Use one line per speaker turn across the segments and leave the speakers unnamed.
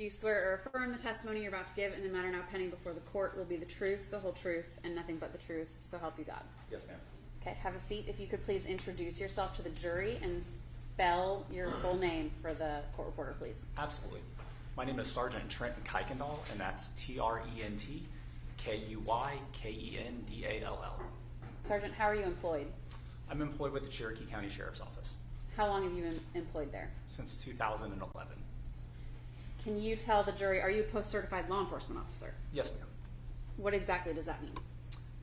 Do you swear or affirm the testimony you're about to give in the matter now pending before the court will be the truth, the whole truth, and nothing but the truth, so help you God?
Yes, ma'am.
Okay, have a seat. If you could please introduce yourself to the jury and spell your full name for the court reporter, please.
Absolutely. My name is Sergeant Trenton Kuykendall, and that's TRENTKUYKENDALL.
Sergeant, how are you employed?
I'm employed with the Cherokee County Sheriff's Office.
How long have you been employed there?
Since 2011.
Can you tell the jury, are you a post-certified law enforcement officer?
Yes, ma'am.
What exactly does that mean?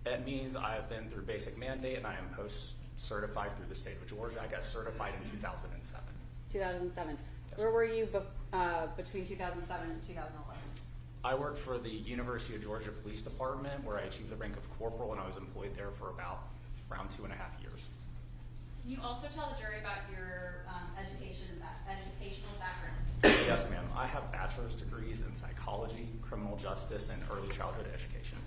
It means I have been through basic mandate and I am post-certified through the state of Georgia. I got certified in 2007.
2007.
Yes.
Where were you between 2007 and 2011?
I worked for the University of Georgia Police Department where I achieved the rank of corporal, and I was employed there for around 2.5 years.
Can you also tell the jury about your educational background?
Yes, ma'am. I have bachelor's degrees in psychology, criminal justice, and early childhood education.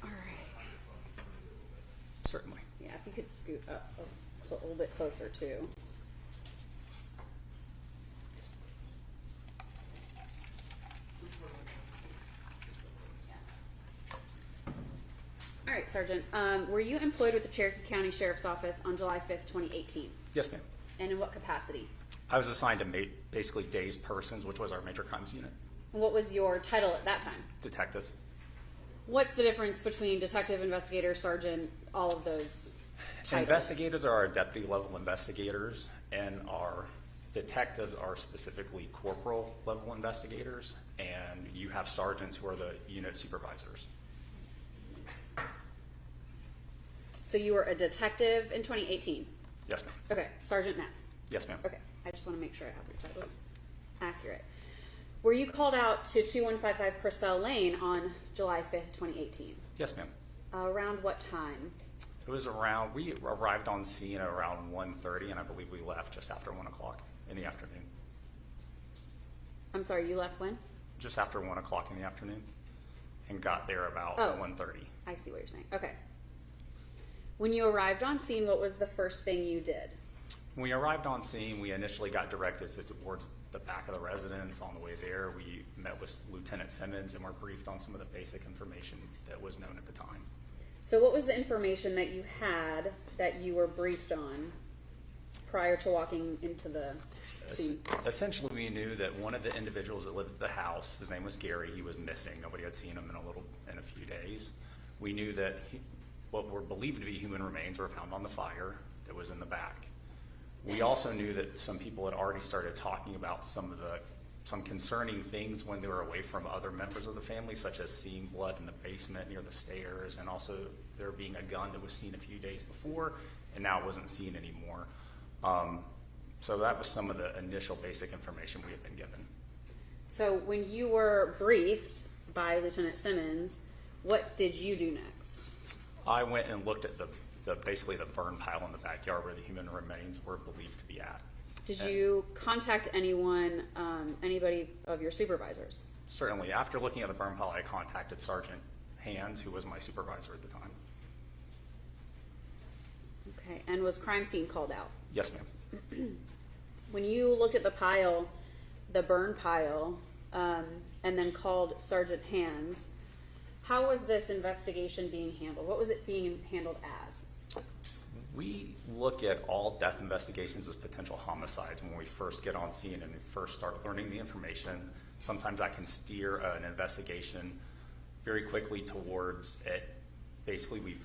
All right.
Certainly.
Yeah, if you could scoot up a little bit closer too. All right, Sergeant. Were you employed with the Cherokee County Sheriff's Office on July 5th, 2018?
Yes, ma'am.
And in what capacity?
I was assigned to basically days persons, which was our major crimes unit.
And what was your title at that time?
Detective.
What's the difference between detective, investigator, sergeant, all of those titles?
Investigators are our deputy level investigators, and our detectives are specifically corporal level investigators, and you have sergeants who are the unit supervisors.
So you were a detective in 2018?
Yes, ma'am.
Okay, sergeant now?
Yes, ma'am.
Okay, I just want to make sure I have your titles accurate. Were you called out to 2155 Purcell Lane on July 5th, 2018?
Yes, ma'am.
Around what time?
It was around, we arrived on scene at around 1:30, and I believe we left just after 1 o'clock in the afternoon.
I'm sorry, you left when?
Just after 1 o'clock in the afternoon, and got there about 1:30.
I see what you're saying. Okay. When you arrived on scene, what was the first thing you did?
When we arrived on scene, we initially got directed towards the back of the residence. On the way there, we met with Lieutenant Simmons and were briefed on some of the basic information that was known at the time.
So what was the information that you had that you were briefed on prior to walking into the scene?
Essentially, we knew that one of the individuals that lived at the house, his name was Gary, he was missing. Nobody had seen him in a few days. We knew that what were believed to be human remains were found on the fire that was in the back. We also knew that some people had already started talking about some concerning things when they were away from other members of the family, such as seeing blood in the basement near the stairs, and also there being a gun that was seen a few days before and now wasn't seen anymore. So that was some of the initial basic information we had been given.
So when you were briefed by Lieutenant Simmons, what did you do next?
I went and looked at basically the burn pile in the backyard where the human remains were believed to be at.
Did you contact anyone, anybody of your supervisors?
Certainly. After looking at the burn pile, I contacted Sergeant Hands, who was my supervisor at the time.
Okay, and was crime scene called out?
Yes, ma'am.
When you looked at the pile, the burn pile, and then called Sergeant Hands, how was this investigation being handled? What was it being handled as?
We look at all death investigations as potential homicides when we first get on scene and we first start learning the information. Sometimes I can steer an investigation very quickly towards it. Basically, we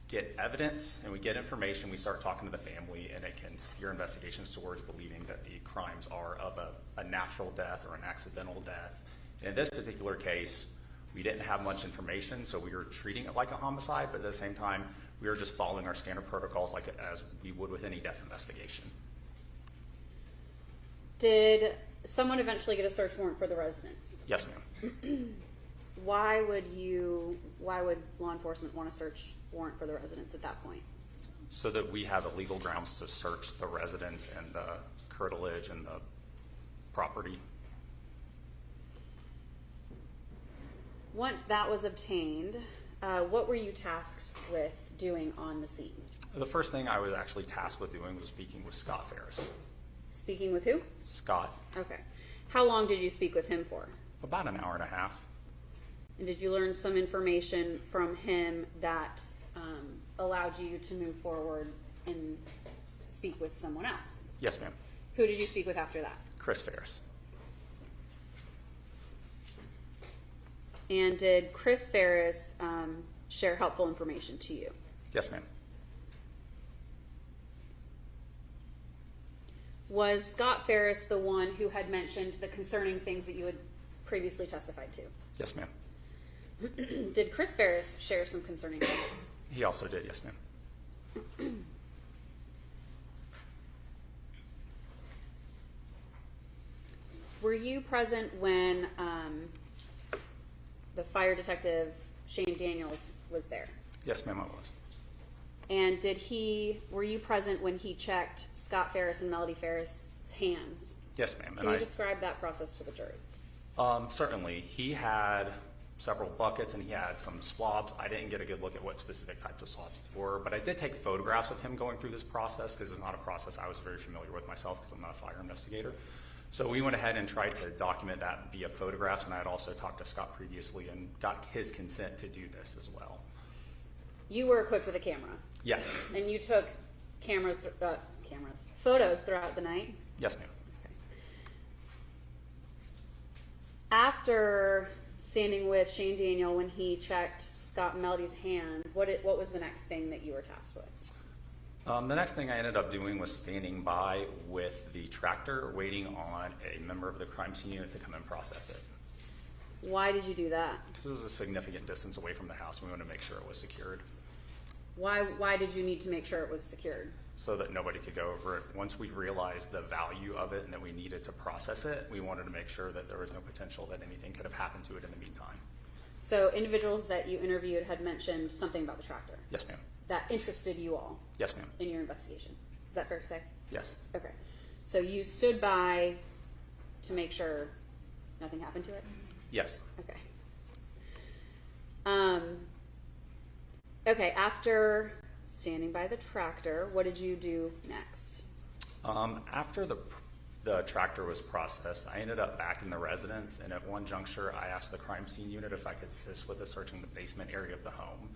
get evidence and we get information, we start talking to the family, and it can steer investigations towards believing that the crimes are of a natural death or an accidental death. And in this particular case, we didn't have much information, so we were treating it like a homicide, but at the same time, we were just following our standard protocols as we would with any death investigation.
Did someone eventually get a search warrant for the residence?
Yes, ma'am.
Why would law enforcement want a search warrant for the residence at that point?
So that we have a legal grounds to search the residence and the curtilage and the property.
Once that was obtained, what were you tasked with doing on the scene?
The first thing I was actually tasked with doing was speaking with Scott Farris.
Speaking with who?
Scott.
Okay. How long did you speak with him for?
About an hour and a half.
And did you learn some information from him that allowed you to move forward and speak with someone else?
Yes, ma'am.
Who did you speak with after that?
Chris Farris.
And did Chris Farris share helpful information to you?
Yes, ma'am.
Was Scott Farris the one who had mentioned the concerning things that you had previously testified to?
Yes, ma'am.
Did Chris Farris share some concerning things?
He also did, yes, ma'am.
Were you present when the fire detective, Shane Daniels, was there?
Yes, ma'am, I was.
And were you present when he checked Scott Farris and Melody Farris' hands?
Yes, ma'am.
Can you describe that process to the jury?
Certainly. He had several buckets and he had some swabs. I didn't get a good look at what specific types of swabs they were, but I did take photographs of him going through this process because it's not a process I was very familiar with myself because I'm not a fire investigator. So we went ahead and tried to document that via photographs, and I had also talked to Scott previously and got his consent to do this as well.
You were equipped with a camera?
Yes.
And you took photos throughout the night?
Yes, ma'am.
Okay. After standing with Shane Daniel when he checked Scott and Melody's hands, what was the next thing that you were tasked with?
The next thing I ended up doing was standing by with the tractor, waiting on a member of the crime scene unit to come and process it.
Why did you do that?
Because it was a significant distance away from the house. We wanted to make sure it was secured.
Why did you need to make sure it was secured?
So that nobody could go over it. Once we realized the value of it and that we needed to process it, we wanted to make sure that there was no potential that anything could have happened to it in the meantime.
So individuals that you interviewed had mentioned something about the tractor?
Yes, ma'am.
That interested you all?
Yes, ma'am.
In your investigation? Is that fair to say?
Yes.
Okay. So you stood by to make sure nothing happened to it?
Yes.
Okay. Okay, after standing by the tractor, what did you do next?
After the tractor was processed, I ended up back in the residence, and at one juncture, I asked the crime scene unit if I could assist with searching the basement area of the home.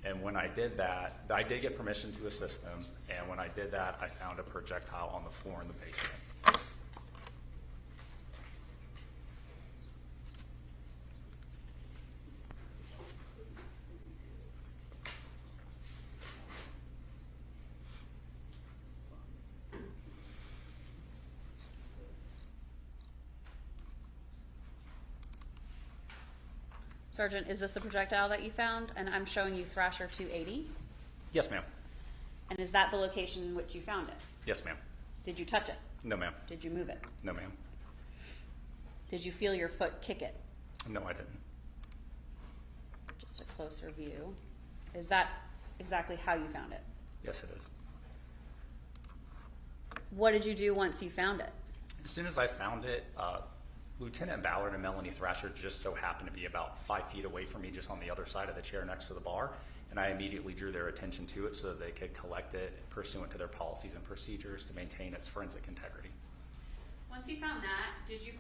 And when I did that, I did get permission to assist them, and when I did that, I found a projectile on the floor in the basement.
Sergeant, is this the projectile that you found? And I'm showing you Thrasher 280.
Yes, ma'am.
And is that the location in which you found it?
Yes, ma'am.
Did you touch it?
No, ma'am.
Did you move it?
No, ma'am.
Did you feel your foot kick it?
No, I didn't.
Just a closer view. Is that exactly how you found it?
Yes, it is.
What did you do once you found it?
As soon as I found it, Lieutenant Ballard and Melanie Thrasher just so happened to be about 5 feet away from me, just on the other side of the chair next to the bar, and I immediately drew their attention to it so that they could collect it pursuant to their policies and procedures to maintain its forensic integrity.
Once you found that, did you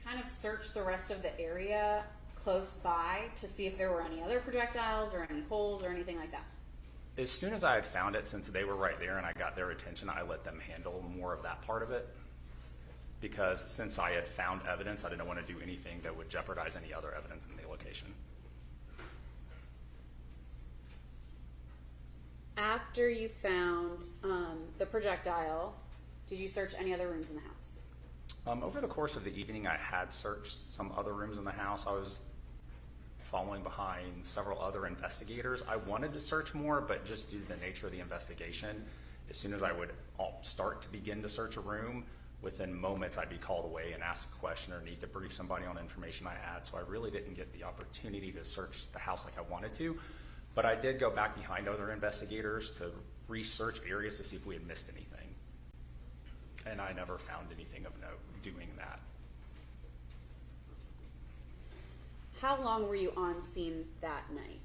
kind of search the rest of the area close by to see if there were any other projectiles or any holes or anything like that?
As soon as I had found it, since they were right there and I got their attention, I let them handle more of that part of it. Because since I had found evidence, I didn't want to do anything that would jeopardize any other evidence in the location.
After you found the projectile, did you search any other rooms in the house?
Over the course of the evening, I had searched some other rooms in the house. I was following behind several other investigators. I wanted to search more, but just due to the nature of the investigation, as soon as I would start to begin to search a room, within moments I'd be called away and asked a question or need to brief somebody on information I had. So I really didn't get the opportunity to search the house like I wanted to. But I did go back behind other investigators to research areas to see if we had missed anything. And I never found anything of note doing that.
How long were you on scene that night?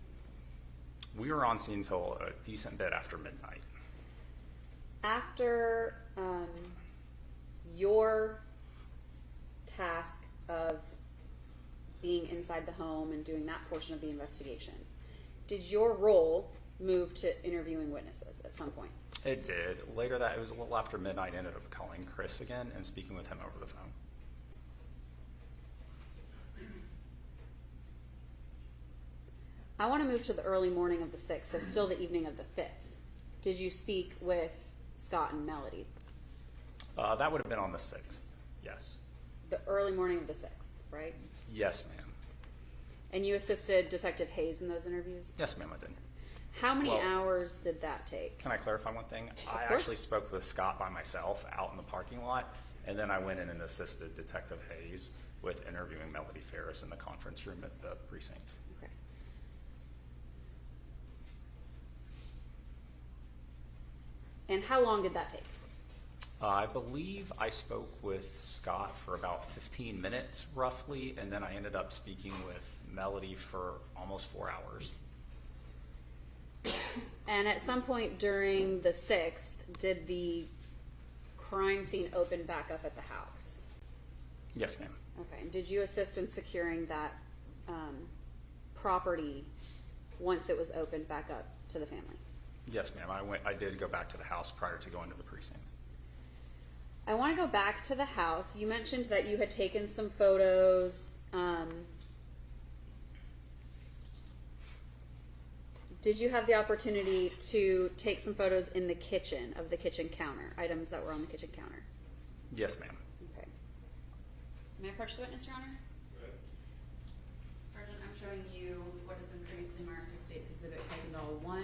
We were on scene until a decent bit after midnight.
After your task of being inside the home and doing that portion of the investigation, did your role move to interviewing witnesses at some point?
It did. Later it was a little after midnight, I ended up calling Chris again and speaking with him over the phone.
I want to move to the early morning of the 6th, so still the evening of the 5th. Did you speak with Scott and Melody?
That would have been on the 6th, yes.
The early morning of the 6th, right?
Yes, ma'am.
And you assisted Detective Hayes in those interviews?
Yes, ma'am, I did.
How many hours did that take?
Can I clarify one thing? I
course.
actually spoke with Scott by myself out in the parking lot, and then I went in and assisted Detective Hayes with interviewing Melody Farris in the conference room at the precinct.
Okay. And how long did that take?
I believe I spoke with Scott for about 15 minutes, roughly, and then I ended up speaking with Melody for almost 4 hours.
And at some point during the 6th, did the crime scene open back up at the house?
Yes, ma'am.
Okay. And did you assist in securing that property once it was opened back up to the family?
Yes, ma'am. I did go back to the house prior to going to the precinct.
I want to go back to the house. You mentioned that you had taken some photos. Did you have the opportunity to take some photos in the kitchen of the kitchen counter, items that were on the kitchen counter?
Yes, ma'am.
Okay. May I approach the witness, Your Honor?
Good.
Sergeant, I'm showing you what has been previously marked as State's Exhibit Kuykendall 1,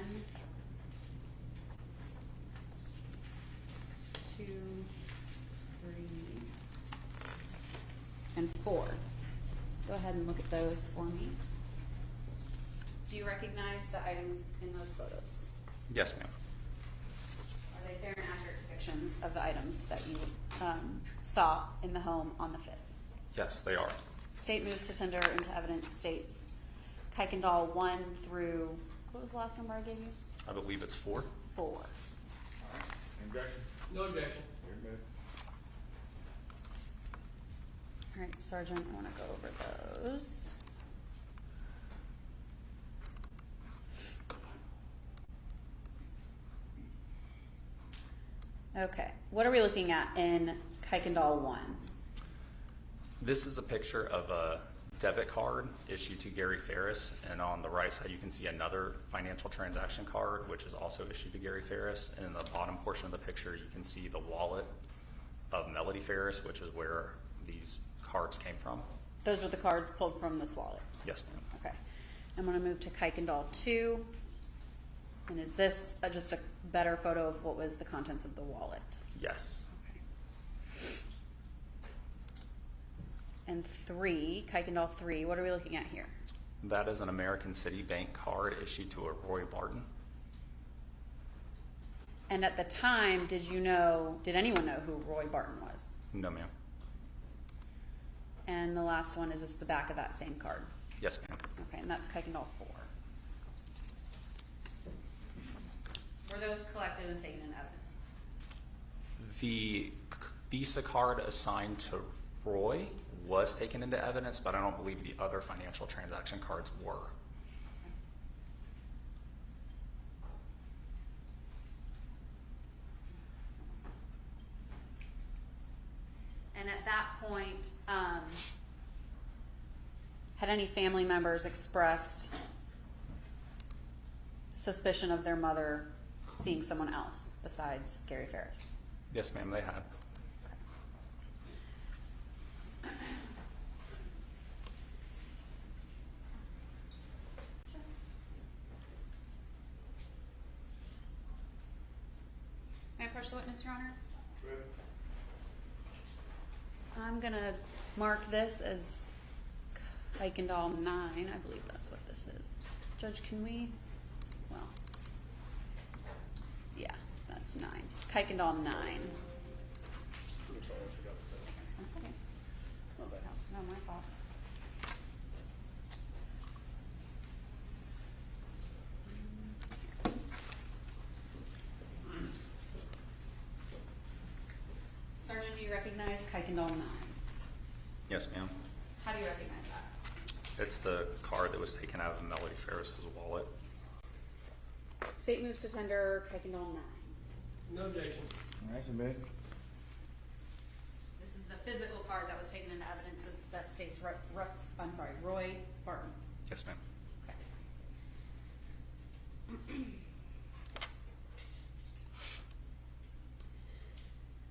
2, 3, and 4. Go ahead and look at those for me. Do you recognize the items in those photos?
Yes, ma'am.
Are they fair and accurate depictions of the items that you saw in the home on the 5th?
Yes, they are.
State moves to tender into evidence states Kuykendall 1 through, what was the last number I gave you?
I believe it's 4.
4.
All right. Objection? No objection. You're good.
All right, Sergeant, I want to go over those. Okay, what are we looking at in Kuykendall 1?
This is a picture of a debit card issued to Gary Farris, and on the right side you can see another financial transaction card which is also issued to Gary Farris, and in the bottom portion of the picture you can see the wallet of Melody Farris, which is where these cards came from.
Those are the cards pulled from this wallet?
Yes, ma'am.
Okay. I'm going to move to Kuykendall 2. And is this just a better photo of what was the contents of the wallet?
Yes.
Okay. And 3, Kuykendall 3, what are we looking at here?
That is an American City Bank card issued to a Roy Barton.
And at the time, did anyone know who Roy Barton was?
No, ma'am.
And the last one, is this the back of that same card?
Yes, ma'am.
Okay, and that's Kuykendall 4. Were those collected and taken in evidence?
The Visa card assigned to Roy was taken into evidence, but I don't believe the other financial transaction cards were.
And at that point, had any family members expressed suspicion of their mother seeing someone else besides Gary Farris?
Yes, ma'am, they had.
May I approach the witness, Your Honor?
Good.
I'm going to mark this as Kuykendall 9. I believe that's what this is. Judge, can we? Well, yeah, that's 9. Kuykendall 9.
I'm sorry, I forgot that.
Okay. No, my fault. you recognize Kuykendall 9?
Yes, ma'am.
How do you recognize that?
It's the card that was taken out of Melody Farris's wallet.
State moves to tender Kuykendall 9.
No objection.
All right, submitted.
This is the physical card that was taken into evidence that states Roy Barton.
Yes, ma'am.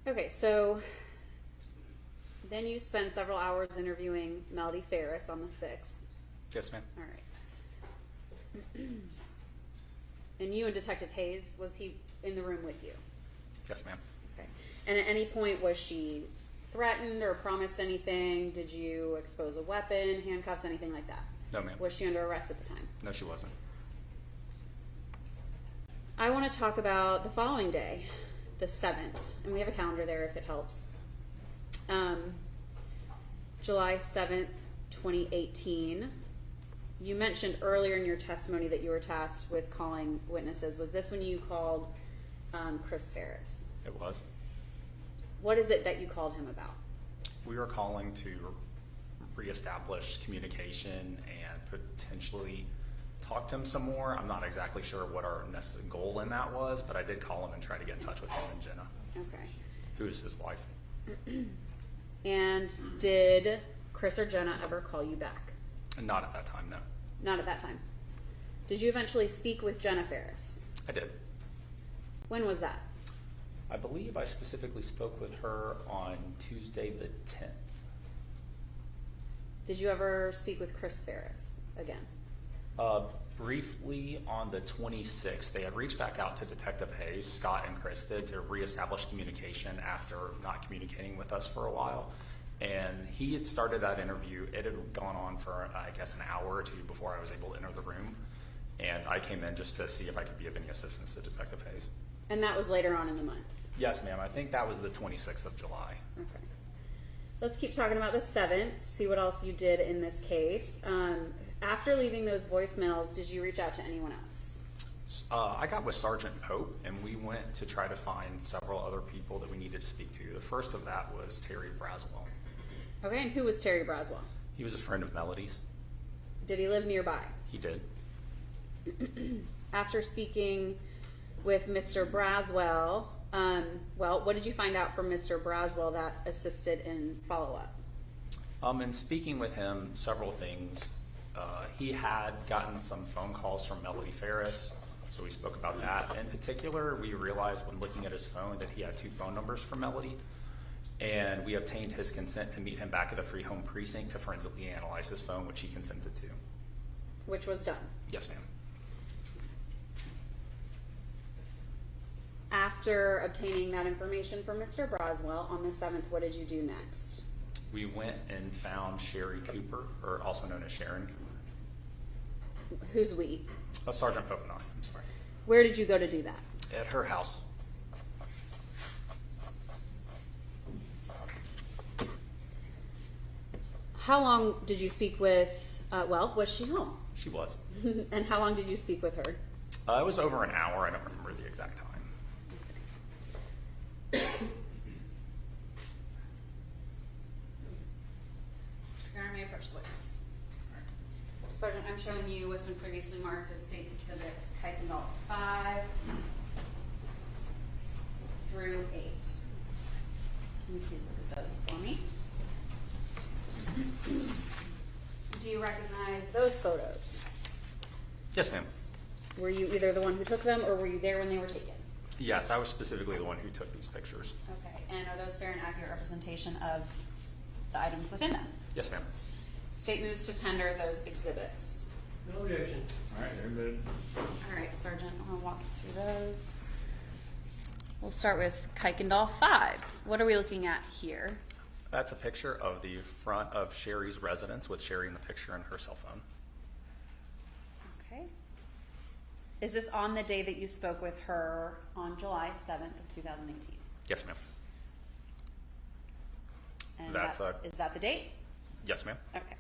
Okay, so then you spend several hours interviewing Melody Farris on the 6th.
Yes, ma'am.
All right. And you and Detective Hayes, was he in the room with you?
Yes, ma'am.
Okay. And at any point, was she threatened or promised anything? Did you expose a weapon, handcuffs, anything like that?
No, ma'am.
Was she under arrest at the time?
No, she wasn't.
I want to talk about the following day, the 7th, and we have a calendar there if it helps. July 7th, 2018. You mentioned earlier in your testimony that you were tasked with calling witnesses. Was this when you called Chris Farris?
It was.
What is it that you called him about?
We were calling to reestablish communication and potentially talk to him some more. I'm not exactly sure what our goal in that was, but I did call him and try to get in touch with him and Jenna,
Okay.
who is his wife.
And did Chris or Jenna ever call you back?
Not at that time, no.
Not at that time. Did you eventually speak with Jenna Farris?
I did.
When was that?
I believe I specifically spoke with her on Tuesday the 10th.
Did you ever speak with Chris Farris again?
Briefly on the 26th, they had reached back out to Detective Hayes, Scott and Chris did, to reestablish communication after not communicating with us for a while. And he had started that interview. It had gone on for, I guess, an hour or two before I was able to enter the room. And I came in just to see if I could be of any assistance to Detective Hayes.
And that was later on in the month?
Yes, ma'am. I think that was the 26th of July.
Okay. Let's keep talking about the 7th, see what else you did in this case. After leaving those voicemails, did you reach out to anyone else?
I got with Sergeant Pope, and we went to try to find several other people that we needed to speak to. The first of that was Terry Braswell.
Okay, and who was Terry Braswell?
He was a friend of Melody's.
Did he live nearby?
He did.
After speaking with Mr. Braswell, what did you find out from Mr. Braswell that assisted in follow-up?
In speaking with him, several things. He had gotten some phone calls from Melody Farris, so we spoke about that. In particular, we realized when looking at his phone that he had 2 phone numbers for Melody, and we obtained his consent to meet him back at the Free Home Precinct to forensically analyze his phone, which he consented to.
Which was done.
Yes, ma'am.
After obtaining that information from Mr. Braswell on the 7th, what did you do next?
We went and found Sherry Cooper, or also known as Sharon Cooper.
Who's we?
Sergeant Pope and I, I'm sorry.
Where did you go to do that?
At her house.
How long did you speak with, was she home?
She was.
And how long did you speak with her?
It was over an hour. I don't remember the exact time.
Your Honor, may I approach the witness? Sergeant, I'm showing you what's been previously marked as State's Exhibit Kuykendall 5 through 8. Can you please look at those for me? Do you recognize those photos?
Yes, ma'am.
Were you either the one who took them or were you there when they were taken?
Yes, I was specifically the one who took these pictures.
Okay, and are those fair and accurate representation of the items within them?
Yes, ma'am.
State moves to tender those exhibits.
No objection.
All right, they're admitted.
All right, Sergeant, I'm going to walk you through those. We'll start with Kuykendall 5. What are we looking at here?
That's a picture of the front of Sherry's residence with Sherry in the picture and her cell phone.
Okay. Is this on the day that you spoke with her on July 7th of 2018?
Yes, ma'am.
And
That's
is that the date?
Yes, ma'am.
Okay.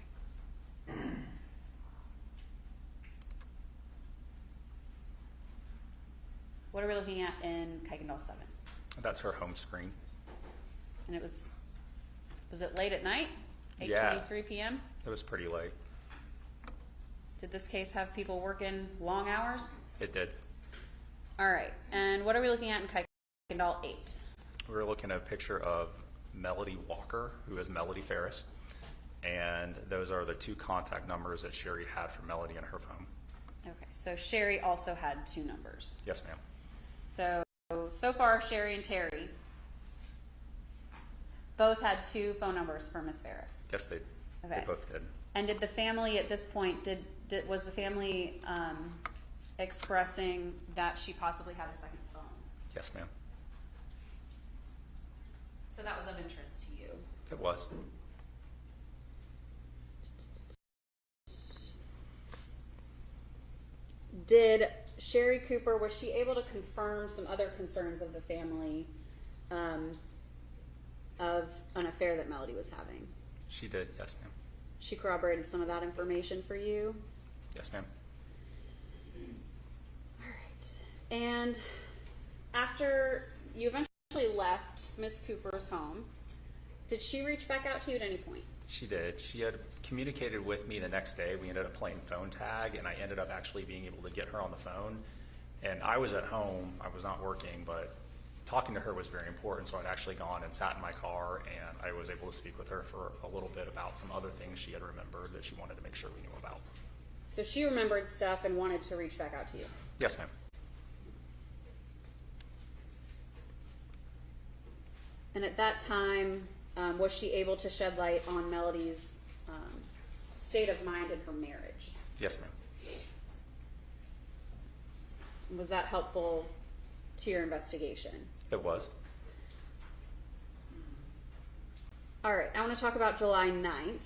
What are we looking at in Kuykendall 7?
That's her home screen.
And was it late at night?
Yeah.
8:23 p.m.?
It was pretty late.
Did this case have people working long hours?
It did.
All right. And what are we looking at in Kuykendall 8?
We were looking at a picture of Melody Walker, who is Melody Farris, and those are the 2 contact numbers that Sherry had for Melody in her phone.
Okay, so Sherry also had 2 numbers.
Yes, ma'am.
So far, Sherry and Terry both had 2 phone numbers for Miss Farris.
Yes, they both did.
And did the family at this point, was the family expressing that she possibly had a second phone?
Yes, ma'am.
So that was of interest to you?
It was.
Did Sherry Cooper, was she able to confirm some other concerns of the family of an affair that Melody was having?
She did, yes, ma'am.
She corroborated some of that information for you?
Yes, ma'am.
All right. And after you eventually left Miss Cooper's home, did she reach back out to you at any point?
She did. She had communicated with me the next day. We ended up playing phone tag, and I ended up actually being able to get her on the phone. And I was at home. I was not working, but talking to her was very important, so I'd actually gone and sat in my car, and I was able to speak with her for a little bit about some other things she had remembered that she wanted to make sure we knew about.
So she remembered stuff and wanted to reach back out to you?
Yes, ma'am.
And at that time, was she able to shed light on Melody's state of mind in her marriage?
Yes, ma'am.
Was that helpful to your investigation?
It was.
All right, I want to talk about July 9th.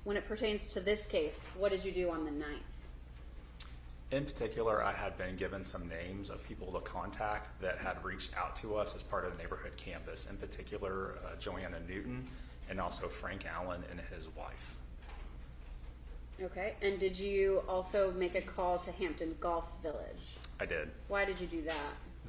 When it pertains to this case, what did you do on the 9th?
In particular, I had been given some names of people to contact that had reached out to us as part of the neighborhood campus, in particular Joanna Newton and also Frank Allen and his wife.
Okay, and did you also make a call to Hampton Golf Village?
I did.
Why did you do that?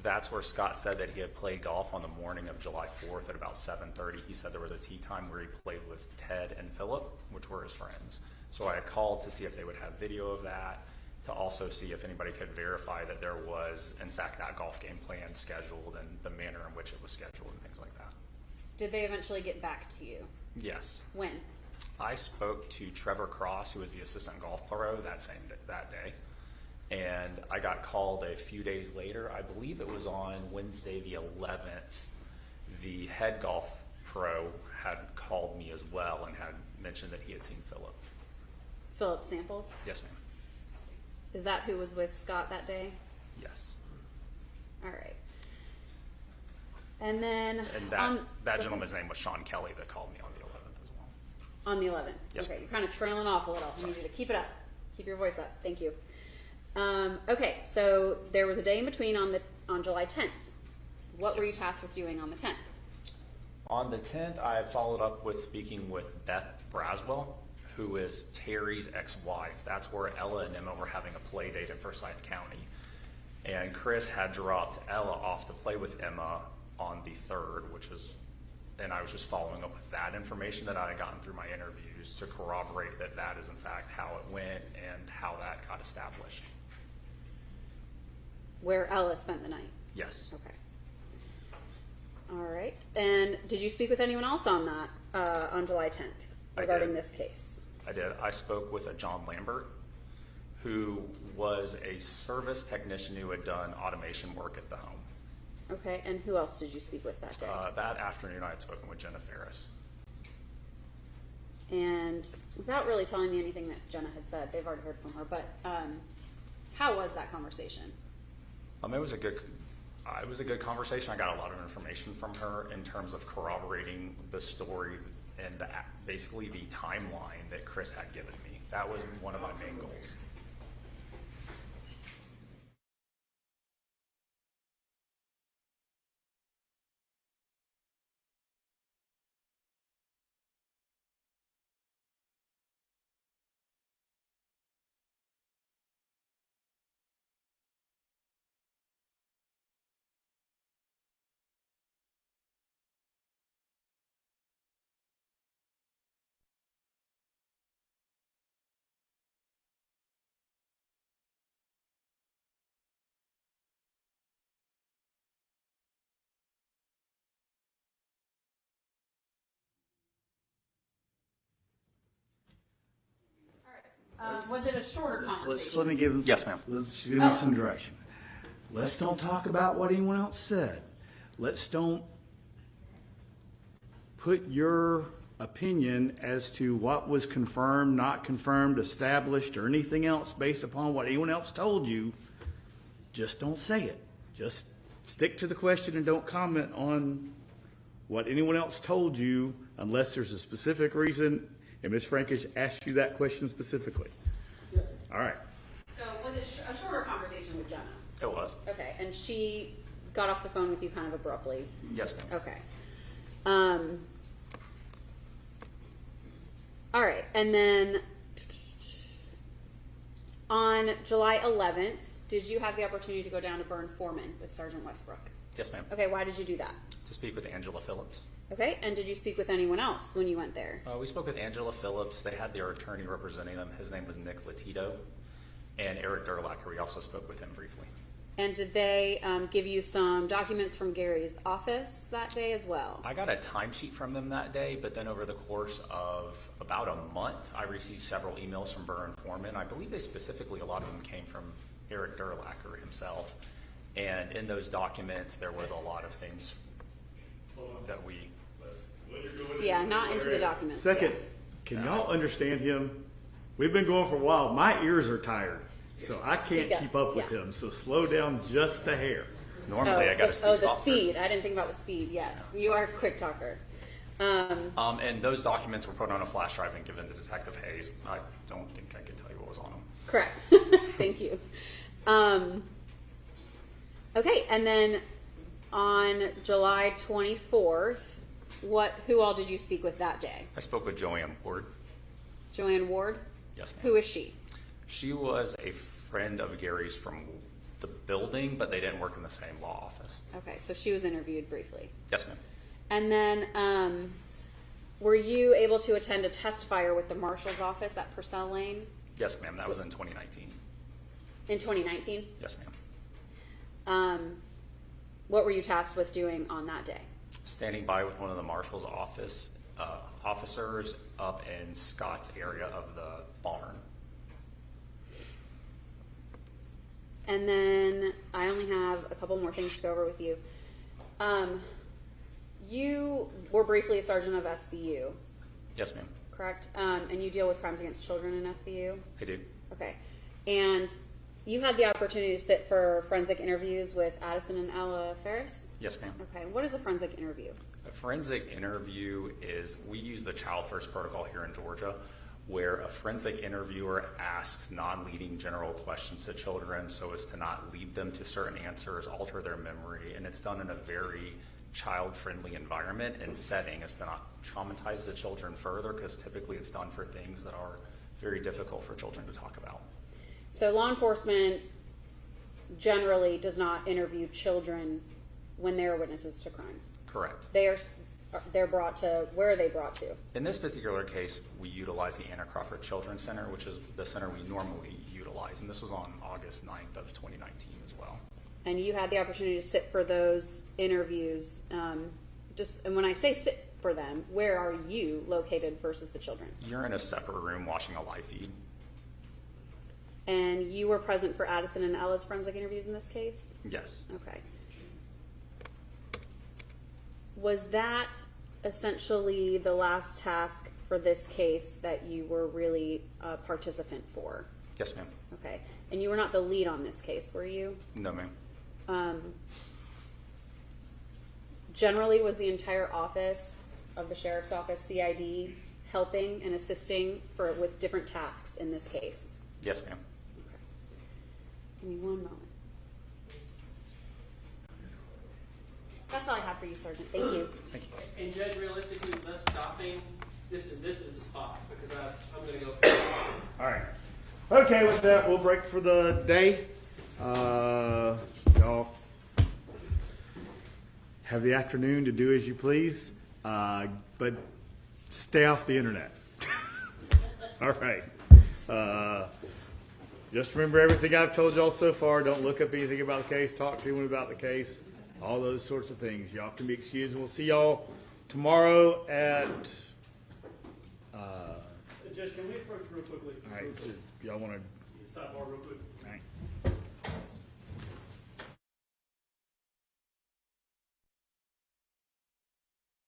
That's where Scott said that he had played golf on the morning of July 4th at about 7:30. He said there was a tee time where he played with Ted and Philip, which were his friends. So I called to see if they would have video of that, to also see if anybody could verify that there was, in fact, that golf game plan scheduled and the manner in which it was scheduled and things like that.
Did they eventually get back to you?
Yes.
When?
I spoke to Trevor Cross, who was the assistant golf pro that day, and I got called a few days later. I believe it was on Wednesday the 11th. The head golf pro had called me as well and had mentioned that he had seen Philip.
Philip Samples?
Yes, ma'am.
Is that who was with Scott that day?
Yes.
All right. And then
And that gentleman's name was Sean Kelly that called me on the 11th as well.
on the 11th.
Yes.
Okay, you're kind of trailing off a little. I need you to keep it up. Keep your voice up. Thank you. Okay, so there was a day in between on July 10th. What were you
Yes.
tasked with doing on the 10th?
On the 10th, I followed up with speaking with Beth Braswell, who is Terry's ex-wife. That's where Ella and Emma were having a play date in Forsyth County. And Chris had dropped Ella off to play with Emma on the 3rd, and I was just following up with that information that I had gotten through my interviews to corroborate that that is in fact how it went and how that got established.
Where Ella spent the night?
Yes.
Okay. All right. And did you speak with anyone else on that, on July 10th
I
regarding
did.
this case?
I did. I spoke with a John Lambert, who was a service technician who had done automation work at the home.
Okay, and who else did you speak with that day?
That afternoon, I had spoken with Jenna Farris.
And without really telling me anything that Jenna had said, they've already heard from her, but how was that conversation?
It was a good conversation. I got a lot of information from her in terms of corroborating the story and basically the timeline that Chris had given me. That was one of my main goals.
Was it a shorter conversation?
Let me give them.
Yes, ma'am.
Let's give me some direction. Let's don't talk about what anyone else said. Let's don't put your opinion as to what was confirmed, not confirmed, established, or anything else based upon what anyone else told you. Just don't say it. Just stick to the question and don't comment on what anyone else told you unless there's a specific reason and Ms. Frankish asked you that question specifically.
Yes.
All right.
So was it a shorter conversation with Jenna?
It was.
Okay, and she got off the phone with you kind of abruptly.
Yes, ma'am.
Okay. All right, and then on July 11th, did you have the opportunity to go down to Burn Foreman with Sergeant Westbrook?
Yes, ma'am.
Okay, why did you do that?
To speak with Angela Phillips.
Okay, and did you speak with anyone else when you went there?
We spoke with Angela Phillips. They had their attorney representing them. His name was Nick Latito. And Eric Durlacher. We also spoke with him briefly.
And did they give you some documents from Gary's office that day as well?
I got a timesheet from them that day, but then over the course of about a month, I received several emails from Burr and Foreman. I believe they specifically, a lot of them came from Eric Durlacher himself. And in those documents, there was a lot of things that we...
Yeah, not into the documents.
Second,
yeah.
can y'all understand him? We've been going for a while. My ears are tired, so I can't
Yeah,
keep up with
yeah.
him. So slow down just a hair.
Normally, I got to speak
the
softer.
speed. I didn't think about the speed. Yes, you are a quick talker.
And those documents were put on a flash drive and given to Detective Hayes. I don't think I can tell you what was on them.
Correct. Thank you. Okay, and then on July 24th, who all did you speak with that day?
I spoke with Joanne Ward.
Joanne Ward?
Yes, ma'am.
Who is she?
She was a friend of Gary's from the building, but they didn't work in the same law office.
Okay, so she was interviewed briefly.
Yes, ma'am.
And then were you able to attend a test fire with the marshal's office at Purcell Lane?
Yes, ma'am. That was in 2019.
In 2019?
Yes, ma'am.
What were you tasked with doing on that day?
Standing by with one of the marshal's officers up in Scott's area of the barn.
And then I only have a couple more things to go over with you. You were briefly a sergeant of SVU,
Yes, ma'am.
correct? And you deal with crimes against children in SVU?
I do.
Okay. And you had the opportunity to sit for forensic interviews with Addison and Ella Farris?
Yes, ma'am.
Okay. What is a forensic interview?
A forensic interview is, we use the Child First Protocol here in Georgia, where a forensic interviewer asks non-leading general questions to children so as to not lead them to certain answers, alter their memory, and it's done in a very child-friendly environment and setting as to not traumatize the children further, because typically it's done for things that are very difficult for children to talk about.
So law enforcement generally does not interview children when they are witnesses to crimes.
Correct.
They're brought to, where are they brought to?
In this particular case, we utilize the Anna Crawford Children's Center, which is the center we normally utilize, and this was on August 9th of 2019 as well.
And you had the opportunity to sit for those interviews. And when I say sit for them, where are you located versus the children?
You're in a separate room watching a live feed.
And you were present for Addison and Ella's forensic interviews in this case?
Yes.
Okay. Was that essentially the last task for this case that you were really a participant for?
Yes, ma'am.
Okay. And you were not the lead on this case, were you?
No, ma'am.
Generally, was the entire office of the sheriff's office, CID, helping and assisting with different tasks in this case?
Yes, ma'am.
Okay. Give me one moment. That's all I have for you, Sergeant. Thank you.
Thank you.
And Judge, realistically, with us stopping, this is the spot, because I'm going to go.
All right. Okay, with that, we'll break for the day. Y'all have the afternoon to do as you please, but stay off the internet. All right. Just remember everything I've told y'all so far. Don't look up anything about the case. Talk to anyone about the case. All those sorts of things. Y'all can be excused. We'll see y'all tomorrow at...
Judge, can we approach real quickly?
All right, so y'all want to,
Sidebar real quick.
all right.